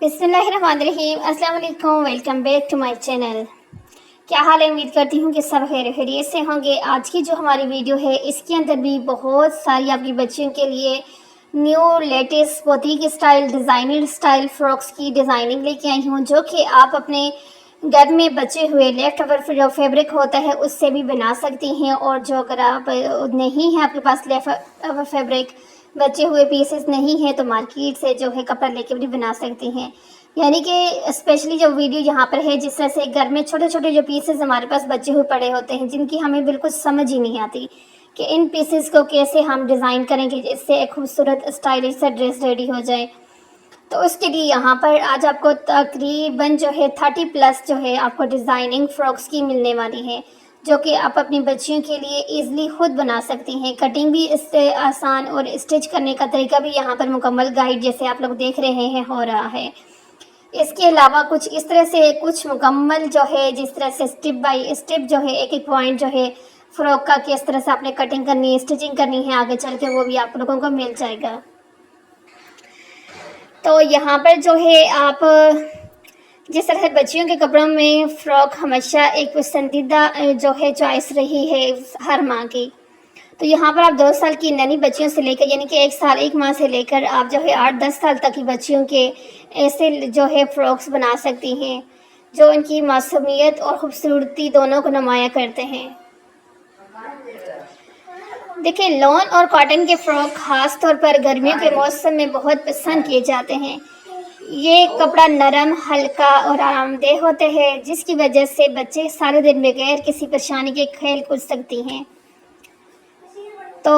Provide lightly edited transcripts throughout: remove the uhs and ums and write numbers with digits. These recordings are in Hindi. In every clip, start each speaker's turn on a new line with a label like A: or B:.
A: बिस्मिल्लाहिर्रहमानिर्रहीम। अस्सलाम वालेकुम। Welcome back to my channel. क्या हाल है? उम्मीद करती हूँ कि सब खैरियत से होंगे। आज की जो हमारी वीडियो है इसके अंदर भी बहुत सारी आपकी बच्चियों के लिए new latest boutique style designer style frocks की डिज़ाइनिंग लेके आई हूँ, जो कि आप अपने घर में बचे हुए लेफ्ट ओवर जो फैब्रिक होता है उससे भी बना सकती हैं। और जो अगर आप नहीं है आपके पास लेफ्ट ओवर फैब्रिक, बचे हुए पीसेस नहीं हैं, तो मार्केट से जो है कपड़ा लेके भी बना सकती हैं। यानी कि स्पेशली जो वीडियो यहाँ पर है, जिस तरह से घर में छोटे छोटे जो पीसेस हमारे पास बचे हुए पड़े होते हैं, जिनकी हमें बिल्कुल समझ ही नहीं आती कि इन पीसेस को कैसे हम डिज़ाइन करेंगे जिससे एक खूबसूरत स्टाइलिश सा ड्रेस रेडी हो जाए। तो उसके लिए यहाँ पर आज आपको तकरीबन जो है 30+ जो है आपको डिज़ाइनिंग फ्रॉक्स की मिलने वाली है, जो कि आप अपनी बच्चियों के लिए इजीली खुद बना सकती हैं। कटिंग भी इससे आसान और स्टिच करने का तरीका भी यहाँ पर मुकम्मल गाइड जैसे आप लोग देख रहे हैं हो रहा है। इसके अलावा कुछ इस तरह से कुछ मुकम्मल जो है, जिस तरह से स्टेप बाय स्टेप जो है एक एक पॉइंट जो है फ्रॉक का किस तरह से आपने कटिंग करनी है, स्टिचिंग करनी है आगे चल के, वो भी आप लोगों को मिल जाएगा। तो यहाँ पर जो है आप जिस तरह से बच्चियों के कपड़ों में फ़्रॉक हमेशा एक पसंदीदा जो है चॉइस रही है हर माँ की। तो यहाँ पर आप 2 साल की नन्ही बच्चियों से लेकर, यानी कि 1 साल 1 माह से लेकर आप जो है 8-10 साल तक की बच्चियों के ऐसे जो है फ़्रॉक्स बना सकती हैं, जो उनकी मासूमियत और ख़ूबसूरती दोनों को नुमाया करते हैं। देखिए, लॉन और कॉटन के फ़्रॉक ख़ास तौर पर गर्मियों के मौसम में बहुत पसंद किए जाते हैं। ये कपड़ा नरम, हल्का और आरामदेह होते हैं, जिसकी वजह से बच्चे सारे दिन बगैर किसी परेशानी के खेल कूद सकती हैं। तो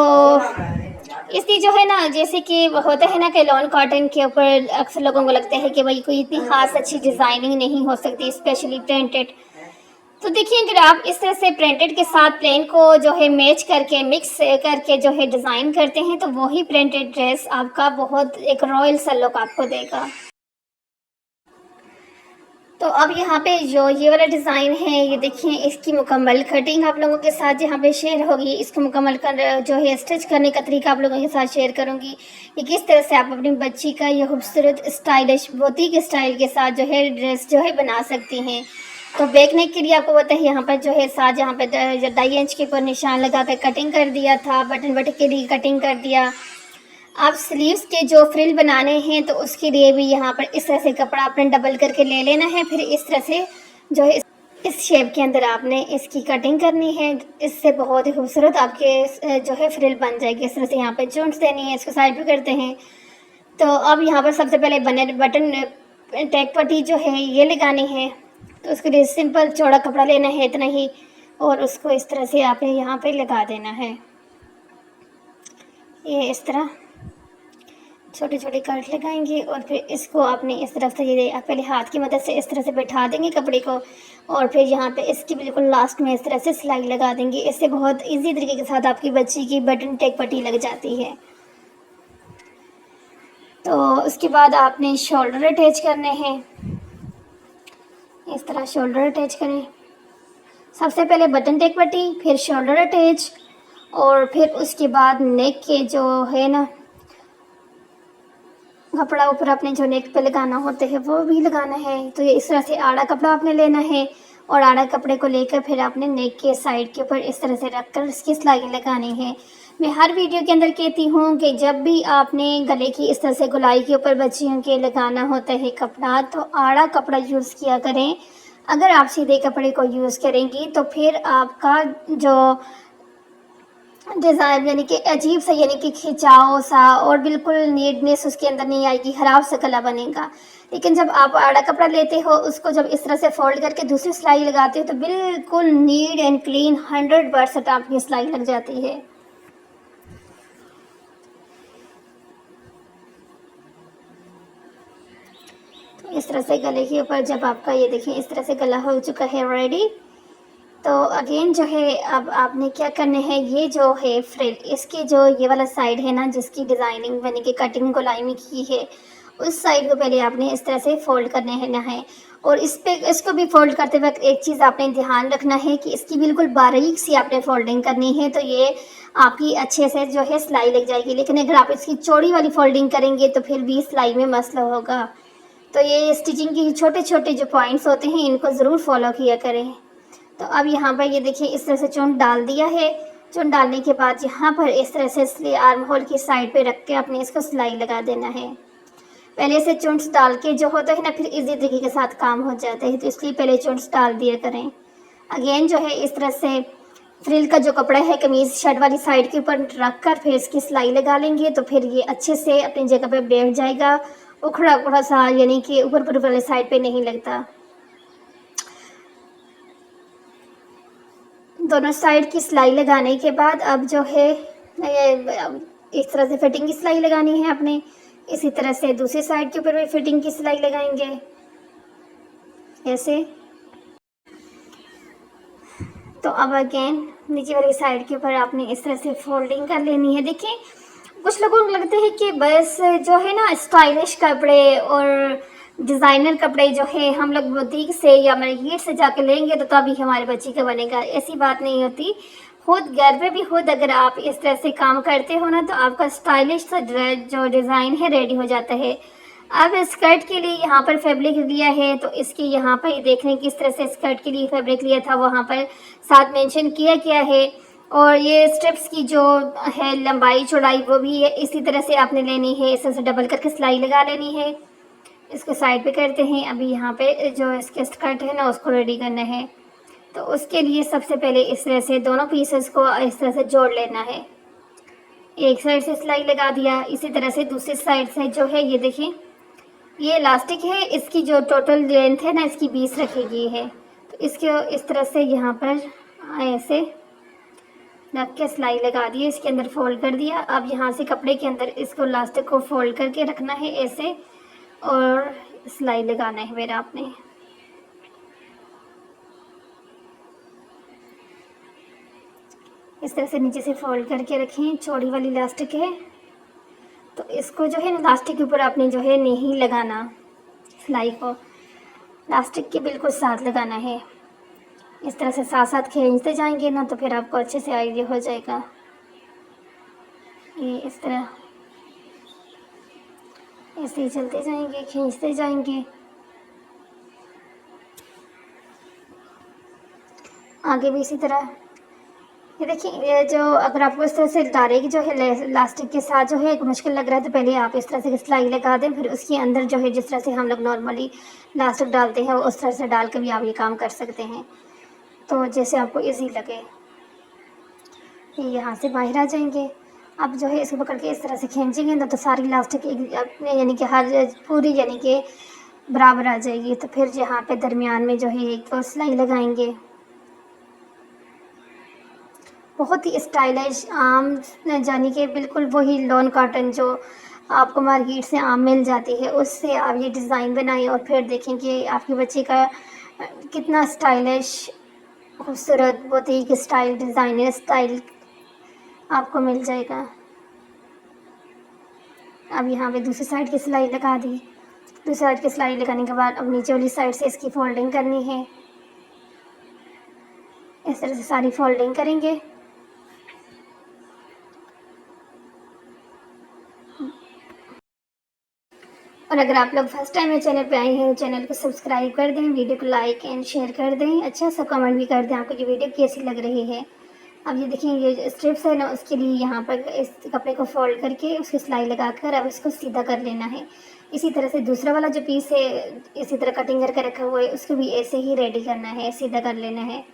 A: इसलिए जो है ना, जैसे कि होता है ना कि लॉन कॉटन के ऊपर अक्सर लोगों को लगता है कि भाई कोई इतनी ख़ास अच्छी डिज़ाइनिंग नहीं हो सकती, स्पेशली प्रिंटेड। तो देखिए, अगर आप इस तरह से प्रिंटेड के साथ प्लेन को जो है मैच करके मिक्स करके जो है डिज़ाइन करते हैं, तो वही प्रिंटेड ड्रेस आपका बहुत एक रॉयल सा लुक आपको देगा। तो अब यहाँ पे जो ये वाला डिज़ाइन है, ये देखिए इसकी मुकम्मल कटिंग आप लोगों के साथ यहाँ पे शेयर होगी। इसको मुकम्मल कर जो है स्टिच करने का तरीका आप लोगों के साथ शेयर करूँगी कि किस तरह से आप अपनी बच्ची का ये खूबसूरत स्टाइलिश बुटीक स्टाइल के साथ जो है ड्रेस जो है बना सकती हैं। तो बैक नेक के लिए आपको पता है यहाँ पर जो है साथ यहाँ पे 2.5 इंच के ऊपर निशान लगा कर कटिंग कर दिया था। बटन के लिए कटिंग कर दिया। आप स्लीव्स के जो फ्रिल बनाने हैं तो उसके लिए भी यहाँ पर इस तरह से कपड़ा आपने डबल करके ले लेना है। फिर इस तरह से जो है इस शेप के अंदर आपने इसकी कटिंग करनी है। इससे बहुत ही खूबसूरत आपके जो है फ्रिल बन जाएगी। इस तरह से यहाँ पर चूंट्स देनी है। इसको साइड पे करते हैं। तो अब यहाँ पर सबसे पहले बटन टैग पट्टी जो है ये लगानी है। तो उसके लिए सिंपल चौड़ा कपड़ा लेना है, इतना ही, और उसको इस तरह से आपने यहाँ पे लगा देना है। ये इस तरह छोटे छोटे कट लगाएंगे और फिर इसको आपने इस तरफ से ये पहले हाथ की मदद से इस तरह से बैठा देंगे कपड़े को, और फिर यहाँ पे इसकी बिल्कुल लास्ट में इस तरह से सिलाई लगा देंगे। इससे बहुत इजी तरीके के साथ आपकी बच्ची की बटन टैग पट्टी लग जाती है। तो उसके बाद आपने शोल्डर अटैच करने हैं। इस तरह शोल्डर अटैच करें। सबसे पहले बटन टैग पट्टी, फिर शोल्डर अटैच, और फिर उसके बाद नेक के जो है ना कपड़ा ऊपर अपने जो नेक पे लगाना होता है वो भी लगाना है। तो ये इस तरह से आड़ा कपड़ा आपने लेना है, और आड़ा कपड़े को लेकर फिर आपने नेक के साइड के ऊपर इस तरह से रखकर इसकी सिलाई लगानी है। मैं हर वीडियो के अंदर कहती हूँ कि जब भी आपने गले की इस तरह से गोलाई के ऊपर बच्चियों के लगाना होता है कपड़ा, तो आड़ा कपड़ा यूज़ किया करें। अगर आप सीधे कपड़े को यूज़ करेंगी तो फिर आपका जो डिज़ाइन यानी कि अजीब सा, यानी कि खिंचाव सा और बिल्कुल नीटनेस उसके अंदर नहीं आएगी, ख़राब सा गला बनेगा। लेकिन जब आप आड़ा कपड़ा लेते हो, उसको जब इस तरह से फोल्ड करके दूसरी सिलाई लगाते हो, तो बिल्कुल नीट एंड क्लीन 100% आपकी सिलाई लग जाती है। तो इस तरह से गले के ऊपर जब आपका ये देखिए इस तरह से गला हो चुका है रेडी, तो अगेन जो है अब आपने क्या करना है, ये जो है फ्रिल, इसकी जो ये वाला साइड है ना जिसकी डिज़ाइनिंग यानी कि कटिंग गोलाई में की है, उस साइड को पहले आपने इस तरह से फोल्ड करने है ना है। और इसको भी फोल्ड करते वक्त एक चीज़ आपने ध्यान रखना है कि इसकी बिल्कुल बारीक सी आपने फोल्डिंग करनी है, तो ये आपकी अच्छे से जो है सिलाई लग जाएगी। लेकिन अगर आप इसकी चौड़ी वाली फोल्डिंग करेंगे तो फिर भी सिलाई में मसला होगा। तो ये स्टिचिंग की छोटे छोटे जो पॉइंट्स होते हैं इनको ज़रूर फॉलो किया करें। तो अब यहाँ पर ये देखिए इस तरह से चुन डाल दिया है। चुन डालने के बाद यहाँ पर इस तरह से इसलिए आर्म होल की साइड पे रख के आपने इसको सिलाई लगा देना है। पहले से चुन्स डाल के जो होता है ना फिर इजी तरीके के साथ काम हो जाता है, तो इसलिए पहले चुन्स डाल दिया करें। अगेन जो है इस तरह से फ्रिल का जो कपड़ा है कमीज़ शर्ट वाली साइड के ऊपर रख कर फिर इसकी सिलाई लगा लेंगे, तो फिर ये अच्छे से अपनी जगह पे बैठ जाएगा। उखड़ा उखड़ा सा यानी कि ऊपर ऊपर वाले साइड पे नहीं लगता। दोनों साइड की सिलाई लगाने के बाद अब जो है इस तरह से फिटिंग की सिलाई लगानी है अपने। इसी तरह से दूसरी साइड के ऊपर भी फिटिंग की सिलाई लगाएंगे ऐसे। तो अब अगेन नीचे वाली साइड के ऊपर आपने इस तरह से फोल्डिंग कर लेनी है। देखिए कुछ लोगों को लगता है कि बस जो है ना स्टाइलिश कपड़े और डिज़ाइनर कपड़े जो है हम लोग बुटीक से या मार्केट से जाके लेंगे तो तभी हमारे बच्चे का बनेगा, ऐसी बात नहीं होती। खुद घर पे भी खुद अगर आप इस तरह से काम करते हो ना तो आपका स्टाइलिश सा जो डिज़ाइन है रेडी हो जाता है। अब स्कर्ट के लिए यहाँ पर फैब्रिक लिया है, तो इसकी यहाँ पर देख लें किस तरह से स्कर्ट के लिए फैब्रिक लिया था वहाँ पर साथ मेंशन किया गया है। और ये स्ट्रिप्स की जो है लंबाई चौड़ाई वो भी है इसी तरह से आपने लेनी है। इस तरह से डबल करके सिलाई लगा लेनी है। इसको साइड पे करते हैं। अभी यहाँ पे जो इसके स्कर्ट है ना उसको रेडी करना है, तो उसके लिए सबसे पहले इस तरह से दोनों पीसेस को इस तरह से जोड़ लेना है। एक साइड से सिलाई लगा दिया, इसी तरह से दूसरी साइड से जो है ये देखिए ये इलास्टिक है, इसकी जो टोटल लेंथ है ना इसकी 20 रखेगी है। तो इसके इस तरह से यहाँ पर ऐसे रख के सिलाई लगा दी, इसके अंदर फोल्ड कर दिया। अब यहाँ से कपड़े के अंदर इसको इलास्टिक को फोल्ड करके रखना है ऐसे और सिलाई लगाना है मेरा आपने। इस तरह से नीचे से फोल्ड करके रखें। चौड़ी वाली इलास्टिक है तो इसको जो है ना इलास्टिक के ऊपर आपने जो है नहीं लगाना, सिलाई को इलास्टिक के बिल्कुल साथ लगाना है। इस तरह से साथ साथ खींचते जाएंगे ना तो फिर आपको अच्छे से आइडिया हो जाएगा। ये इस तरह ऐसे ही चलते जाएंगे, खींचते जाएंगे। आगे भी इसी तरह। ये देखिए ये जो अगर आपको इस तरह से डायरेक्ट जो है इलास्टिक के साथ जो है मुश्किल लग रहा है तो पहले आप इस तरह से सिलाई लगा दें, फिर उसके अंदर जो है जिस तरह से हम लोग नॉर्मली इलास्टिक डालते हैं उस तरह से डाल कर भी आप ये काम कर सकते हैं, तो जैसे आपको इजी लगे। ये यहाँ से बाहर आ जाएंगे। अब जो है इसको पकड़ के इस तरह से खींचेंगे ना तो सारी इलास्टिक अपने यानी कि हर पूरी यानी कि बराबर आ जाएगी। तो फिर यहाँ पे दरमियान में जो है एक तो सिलाई लगाएंगे। बहुत ही स्टाइलिश आम यानी कि बिल्कुल वही लॉन कॉटन जो आपको मार्केट से आम मिल जाती है उससे आप ये डिज़ाइन बनाएं और फिर देखें कि आपके बच्चे का कितना स्टाइलिश खूबसूरत बुटीक स्टाइल डिज़ाइनर स्टाइल आपको मिल जाएगा। अब यहाँ पे दूसरी साइड की सिलाई लगा दी। दूसरी साइड की सिलाई लगाने के बाद अब नीचे वाली साइड से इसकी फोल्डिंग करनी है। इस तरह से सारी फोल्डिंग करेंगे। और अगर आप लोग फर्स्ट टाइम मेरे चैनल पे आए हैं चैनल को सब्सक्राइब कर दें, वीडियो को लाइक एंड शेयर कर दें, अच्छा सा कमेंट भी कर दें आपको ये वीडियो कैसी लग रही है। अब ये देखिए ये स्ट्रिप्स है ना उसके लिए यहाँ पर इस कपड़े को फोल्ड करके उसकी सिलाई लगाकर अब इसको सीधा कर लेना है। इसी तरह से दूसरा वाला जो पीस है इसी तरह कटिंग करके रखा हुआ है उसको भी ऐसे ही रेडी करना है, सीधा कर लेना है।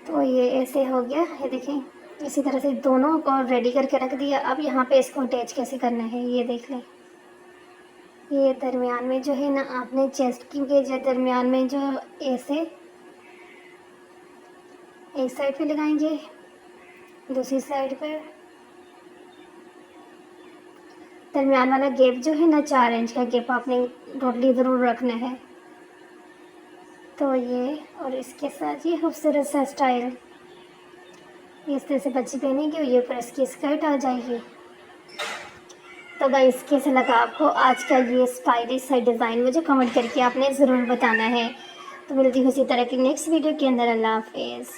A: तो ये ऐसे हो गया। ये देखें इसी तरह से दोनों को रेडी करके रख दिया। अब यहाँ पे इसको अटैच कैसे करना है ये देख लें। ये दरमियान में जो है ना आपने चेस्ट के जो दरमियान में जो ऐसे एक साइड पे लगाएंगे, दूसरी साइड पर दरमियान वाला गैप जो है ना 4 इंच का गैप आपने टोटली ज़रूर रखना है। तो ये और इसके साथ ये खूबसूरत सा स्टाइल इस तरह से बच्ची पहनेगी और ये ऊपर इसकी स्कर्ट आ जाएगी। तो गाइस कैसा लगा आपको आज का ये स्टाइलिश सा डिज़ाइन, मुझे कमेंट करके आपने ज़रूर बताना है। तो मिलती हूँ इसी तरह की नेक्स्ट वीडियो के अंदर। अल्लाह हाफिज़।